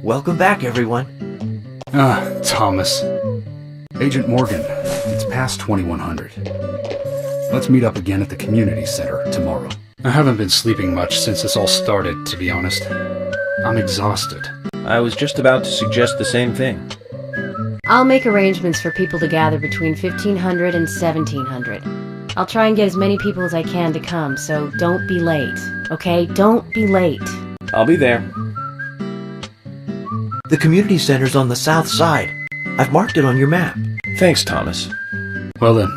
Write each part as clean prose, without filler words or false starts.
Welcome back, everyone. Thomas. Agent Morgan, it's past 2100. Let's meet up again at the community center tomorrow. I haven't been sleeping much since this all started, to be honest. I'm exhausted. I was just about to suggest the same thing. I'll make arrangements for people to gather between 1500 and 1700. I'll try and get as many people as I can to come, so don't be late, okay? Don't be late. I'll be there. The community center's on the south side. I've marked it on your map. Thanks, Thomas. Well then,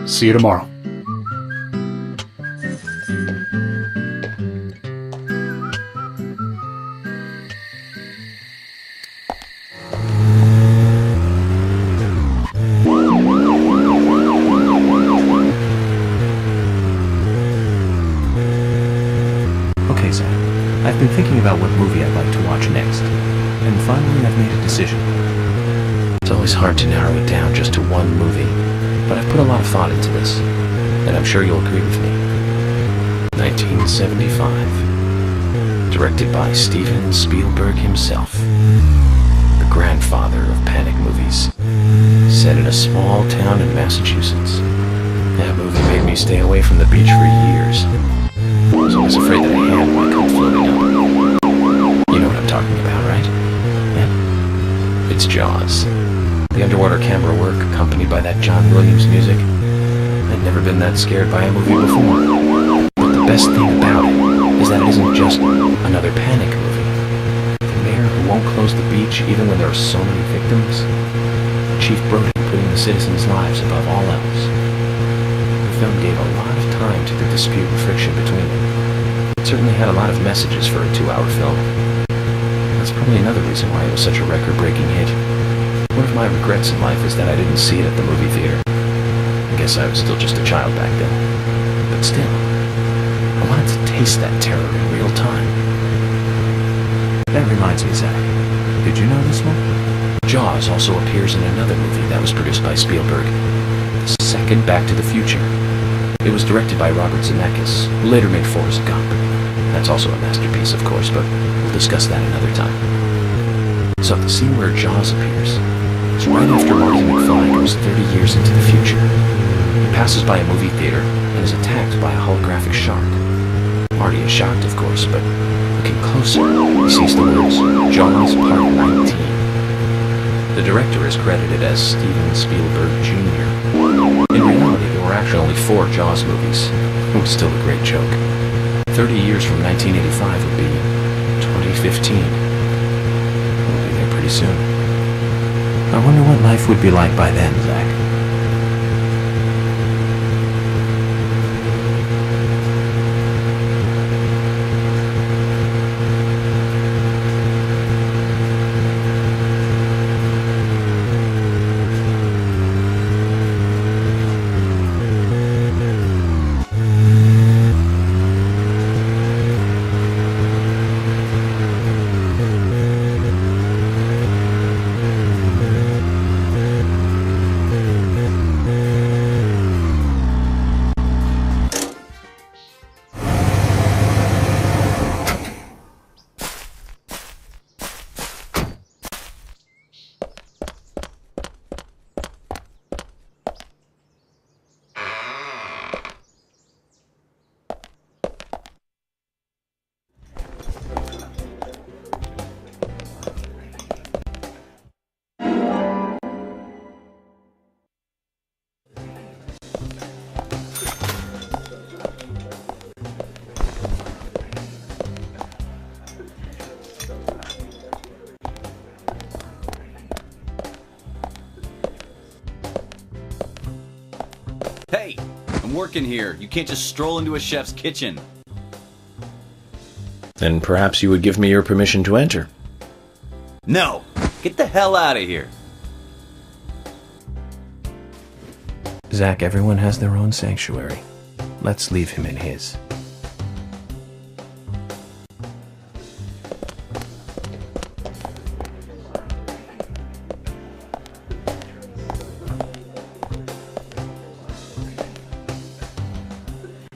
see you tomorrow. Okay, Zach. I've been thinking about what movie I'd like to watch next. And finally, I've made a decision. It's always hard to narrow it down just to one movie, but I've put a lot of thought into this, and I'm sure you'll agree with me. 1975. Directed by Steven Spielberg himself. The grandfather of panic movies. Set in a small town in Massachusetts. That movie made me stay away from the beach for years. I was always afraid that a hand might come floating up. You know what I'm talking about, right? Yeah? It's Jaws. The underwater camera work, accompanied by that John Williams music. I'd never been that scared by a movie before. But the best thing about it is that it isn't just another panic movie. The mayor who won't close the beach even when there are so many victims. Chief Brody putting the citizens' lives above all else. The film gave a lot of time to the dispute and friction between them. It certainly had a lot of messages for a 2-hour film. That's probably another reason why it was such a record-breaking hit. One of my regrets in life is that I didn't see it at the movie theater. I guess I was still just a child back then. But still, I wanted to taste that terror in real time. That reminds me, Zach. Did you know this one? Jaws also appears in another movie that was produced by Spielberg. The second Back to the Future. It was directed by Robert Zemeckis, who later made Forrest Gump. That's also a masterpiece, of course, but we'll discuss that another time. So the scene where Jaws appears is right after Marty McFly goes 30 years into the future. He passes by a movie theater and is attacked by a holographic shark. Marty is shocked, of course, but looking closer, he sees the words, Jaws Part 19. The director is credited as Steven Spielberg Jr. In reality, there were actually only 4 Jaws movies. It was still a great joke. 30 years from 1985 would be 2015. We'll be there pretty soon. I wonder what life would be like by then, Zach. Hey, I'm working here. You can't just stroll into a chef's kitchen. Then perhaps you would give me your permission to enter. No! Get the hell out of here! Zach, everyone has their own sanctuary. Let's leave him in his.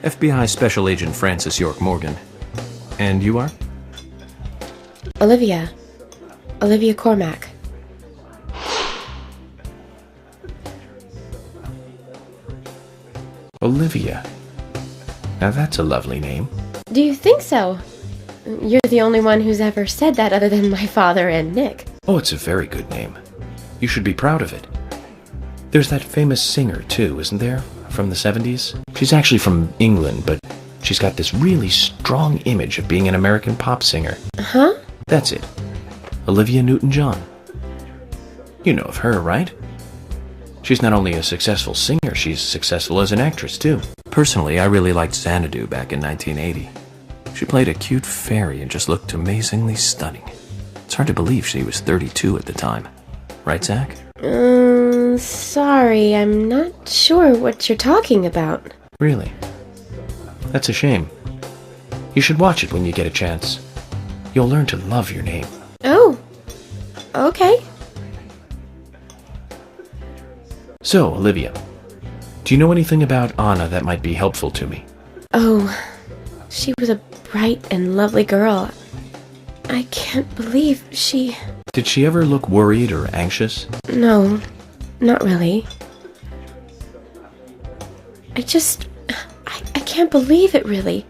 FBI Special Agent Francis York Morgan. And you are? Olivia. Olivia Cormack. Olivia. Now that's a lovely name. Do you think so? You're the only one who's ever said that other than my father and Nick. Oh, it's a very good name. You should be proud of it. There's that famous singer, too, isn't there? From the 70s? She's actually from England, but she's got this really strong image of being an American pop singer. Huh? That's it. Olivia Newton-John. You know of her, right? She's not only a successful singer, she's successful as an actress, too. Personally, I really liked Xanadu back in 1980. She played a cute fairy and just looked amazingly stunning. It's hard to believe she was 32 at the time. Right, Zach? Sorry, I'm not sure what you're talking about. Really? That's a shame. You should watch it when you get a chance. You'll learn to love your name. Oh, okay. So, Olivia, do you know anything about Anna that might be helpful to me? Oh, she was a bright and lovely girl. I can't believe she... Did she ever look worried or anxious? No, not really. I can't believe it, really.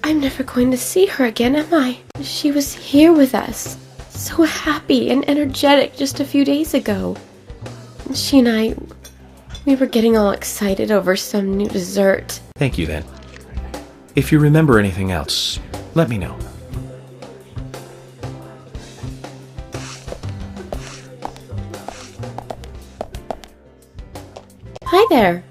I'm never going to see her again, am I? She was here with us, so happy and energetic just a few days ago. She and I, we were getting all excited over some new dessert. Thank you, then. If you remember anything else, let me know. Hi there.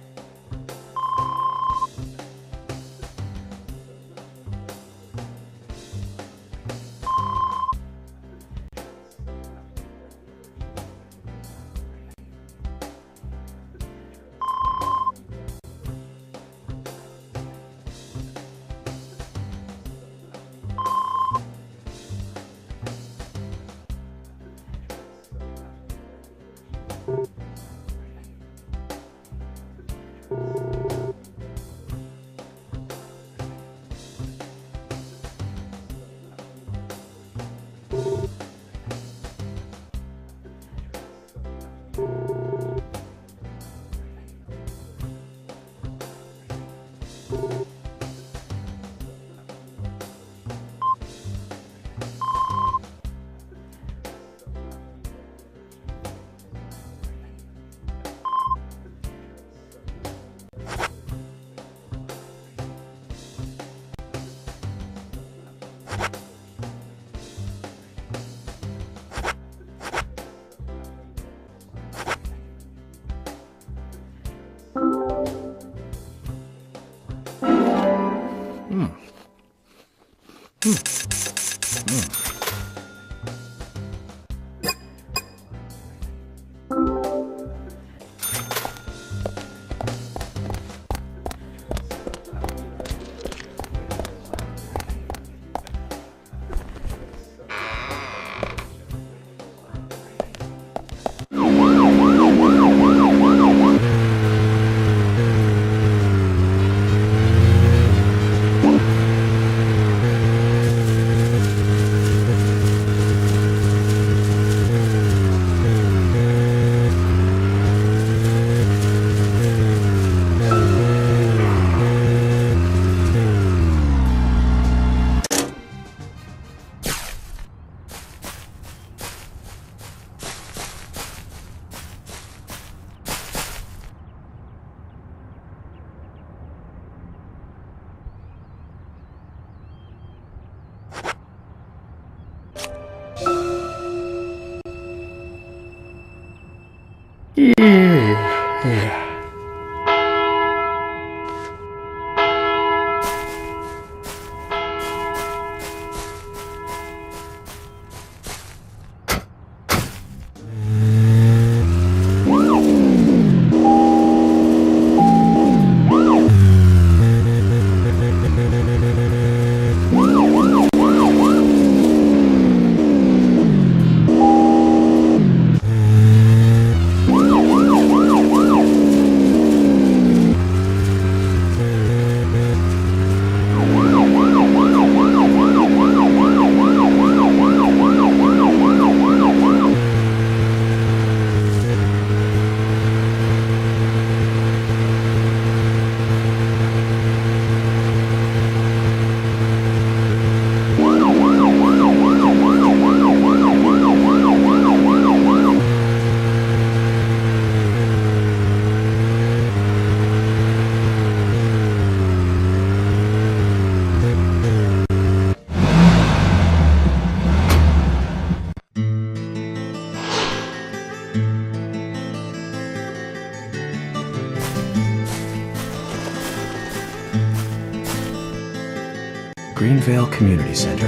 Greenvale Community Center.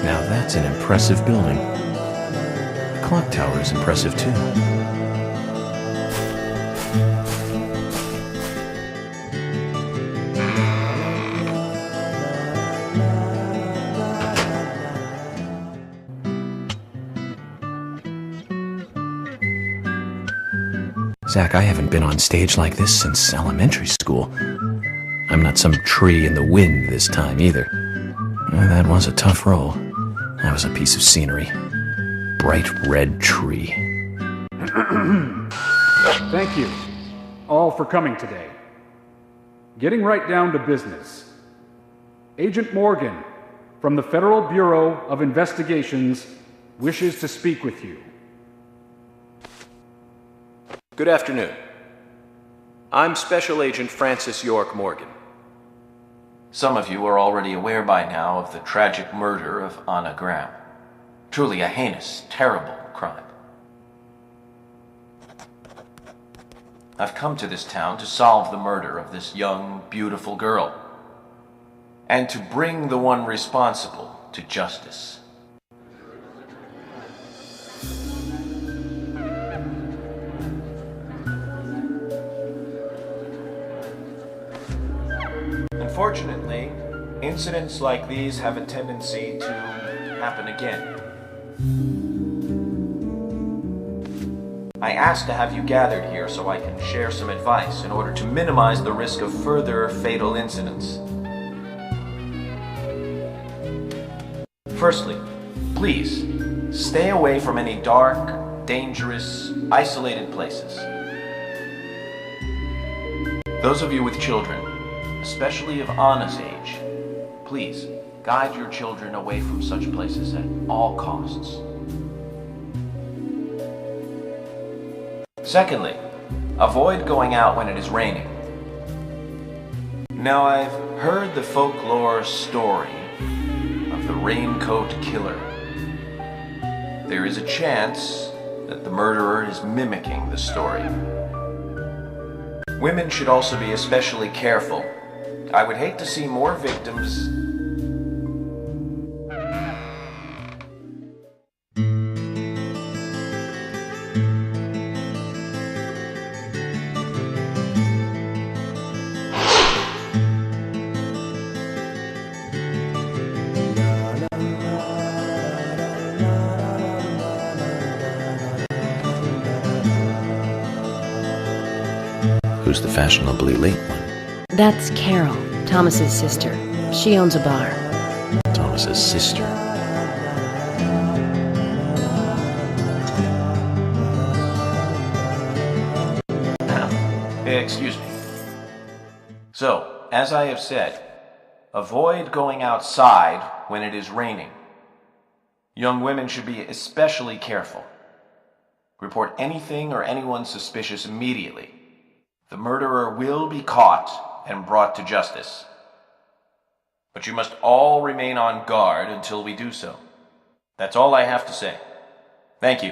Now that's an impressive building. The clock tower is impressive too. Zach, I haven't been on stage like this since elementary school. I'm not some tree in the wind this time either. That was a tough role. That was a piece of scenery. Bright red tree. Thank you all for coming today. Getting right down to business. Agent Morgan from the Federal Bureau of Investigations wishes to speak with you. Good afternoon. I'm Special Agent Francis York Morgan. Some of you are already aware by now of the tragic murder of Anna Graham. Truly a heinous, terrible crime. I've come to this town to solve the murder of this young, beautiful girl, and to bring the one responsible to justice. Unfortunately, incidents like these have a tendency to happen again. I asked to have you gathered here so I can share some advice in order to minimize the risk of further fatal incidents. Firstly, please, stay away from any dark, dangerous, isolated places. Those of you with children, especially of Anna's age, please guide your children away from such places at all costs. Secondly, avoid going out when it is raining. Now, I've heard the folklore story of the raincoat killer. There is a chance that the murderer is mimicking the story. Women should also be especially careful. I would hate to see more victims. Who's the fashionably late one? That's Carol, Thomas's sister. She owns a bar. Thomas's sister. Excuse me. So, as I have said, avoid going outside when it is raining. Young women should be especially careful. Report anything or anyone suspicious immediately. The murderer will be caught and brought to justice. But you must all remain on guard until we do so. That's all I have to say. Thank you.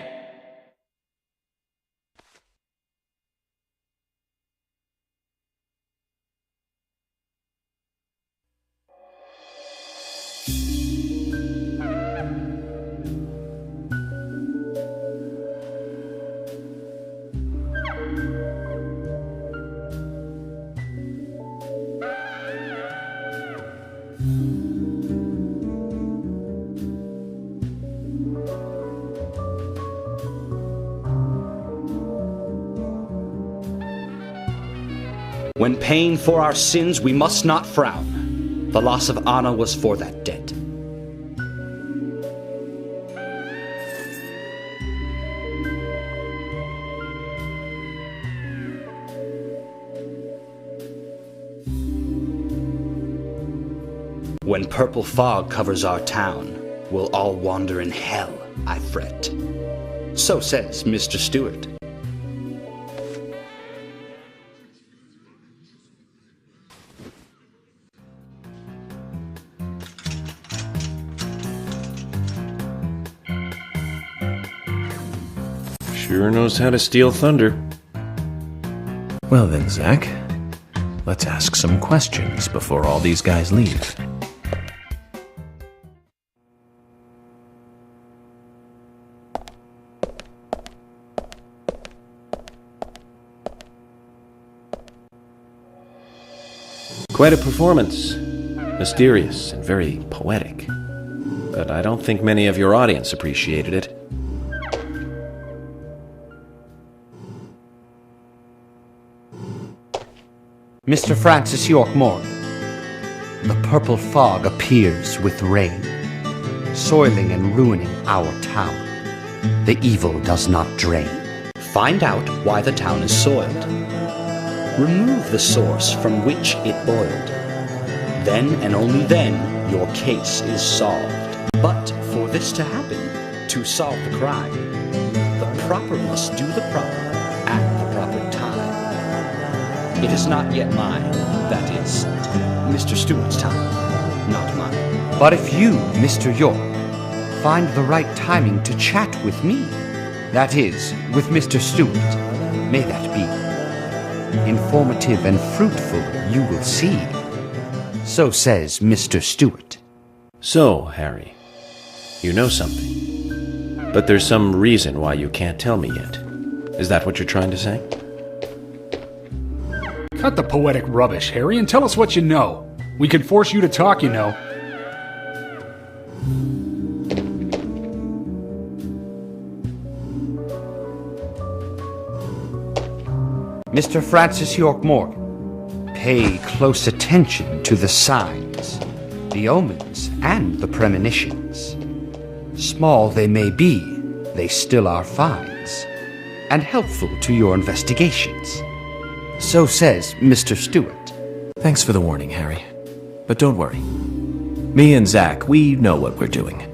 When paying for our sins, we must not frown. The loss of Anna was for that debt. When purple fog covers our town, we'll all wander in hell, I fret. So says Mr. Stewart. Sure knows how to steal thunder. Well then, Zach, let's ask some questions before all these guys leave. Quite a performance. Mysterious and very poetic. But I don't think many of your audience appreciated it. Mr. Francis York Morgan, the purple fog appears with rain, soiling and ruining our town. The evil does not drain. Find out why the town is soiled. Remove the source from which it boiled. Then and only then your case is solved. But for this to happen, to solve the crime, the proper must do the proper at the proper time. It is not yet mine, that is, Mr. Stewart's time, not mine. But if you, Mr. York, find the right timing to chat with me, that is, with Mr. Stewart, may that be. Informative and fruitful, you will see. So says Mr. Stewart. So, Harry, you know something. But there's some reason why you can't tell me yet. Is that what you're trying to say? Cut the poetic rubbish, Harry, and tell us what you know. We can force you to talk, you know. Mr. Francis York Morgan, pay close attention to the signs, the omens, and the premonitions. Small they may be, they still are finds, and helpful to your investigations. So says Mr. Stewart. Thanks for the warning, Harry. But don't worry. Me and Zach, we know what we're doing.